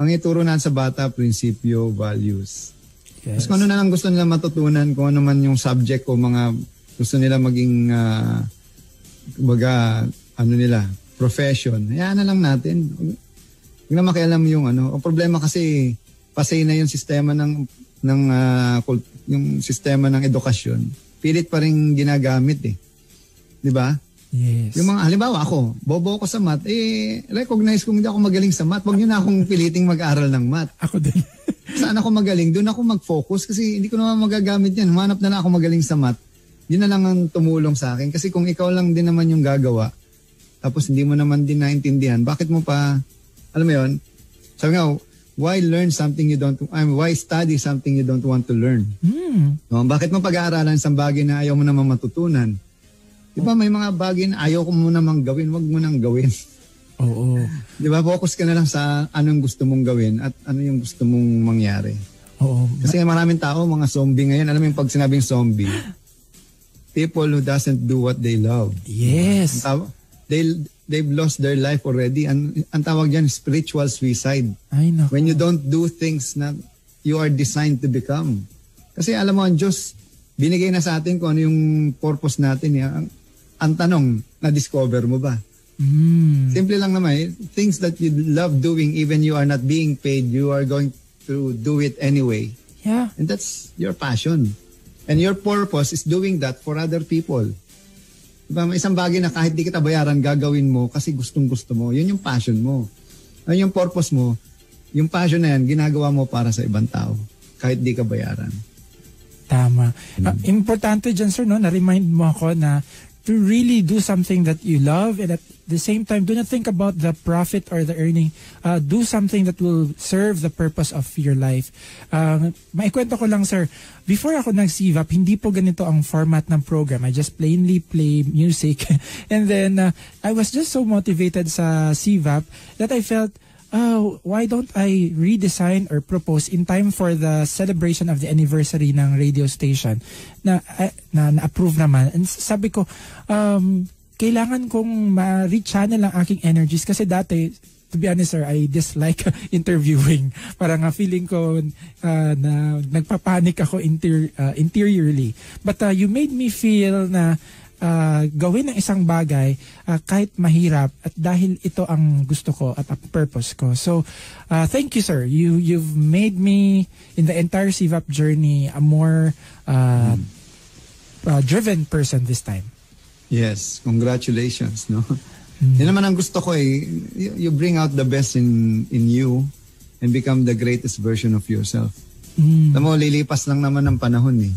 ang ituro natin sa bata, prinsipyo, values. Yes. Tapos kung ano na lang gusto nila matutunan, kung ano man yung subject o mga gusto nila maging, profession, hayaan na lang natin. Huwag na makialam yung ano. Ang problema kasi, pasay na yung sistema yung sistema ng edukasyon. Pilit pa rin ginagamit eh. Di ba? Yes. Yung mga, halimbawa ako, bobo ako sa math, recognize kung hindi ako magaling sa math, huwag nyo na akong piliting mag-aral ng math. Ako din. Saan ako magaling? Doon ako mag-focus kasi hindi ko naman magagamit yan. Humanap na lang ako magaling sa math. Yun na lang ang tumulong sa akin. Kasi kung ikaw lang din naman yung gagawa, tapos hindi mo naman din naintindihan, bakit mo pa, alam mo yun, sabi nga, why study something you don't want to learn? No, bakit mo pag-aaralan sa bagay na ayaw mo naman matutunan? Diba may mga bagay na ayaw ko mo namang gawin, wag mo nang gawin. Oo. Diba focus ka na lang sa anong gusto mong gawin at ano yung gusto mong mangyari. Oo. Kasi maraming tao, mga zombie ngayon, alam mo yung pag sinabing zombie, people who doesn't do what they love. Yes. They've lost their life already. Ang tawag dyan, spiritual suicide. Ay, naku. When you don't do things na you are designed to become. Kasi alam mo, ang Diyos, binigay na sa atin kung ano yung purpose natin. Ang tanong, na-discover mo ba? Simple lang naman, things that you love doing, even you are not being paid, you are going to do it anyway. Yeah. And that's your passion. And your purpose is doing that for other people. Diba, may isang bagay na kahit di kita bayaran, gagawin mo kasi gustong-gusto mo. Yun yung passion mo. Yun yung purpose mo. Yung passion na yan, ginagawa mo para sa ibang tao. Kahit di ka bayaran. Tama. Importante dyan, sir, no? Na-remind mo ako na to really do something that you love and at the same time, do not think about the profit or the earning. Do something that will serve the purpose of your life. Maikwento ko lang, sir. Before ako nag-CVAP, hindi po ganito ang format ng program. I just plainly play music. And then, I was just so motivated sa CVAP that I felt, why don't I redesign or propose in time for the celebration of the anniversary ng radio station na approve naman. And sabi ko, kailangan kong ma-rechannel ang aking energies kasi dati, to be honest, sir, I dislike interviewing. Parang feeling ko na nagpapanik ako interiorly. But you made me feel na gawin ng isang bagay kahit mahirap at dahil ito ang gusto ko at ang purpose ko. So, thank you, sir. You've made me, in the entire CVAP journey, a more driven person this time. Yes, congratulations, no? Yan naman ang gusto ko eh. You bring out the best in you and become the greatest version of yourself. Alam mo, lilipas lang naman ang panahon eh.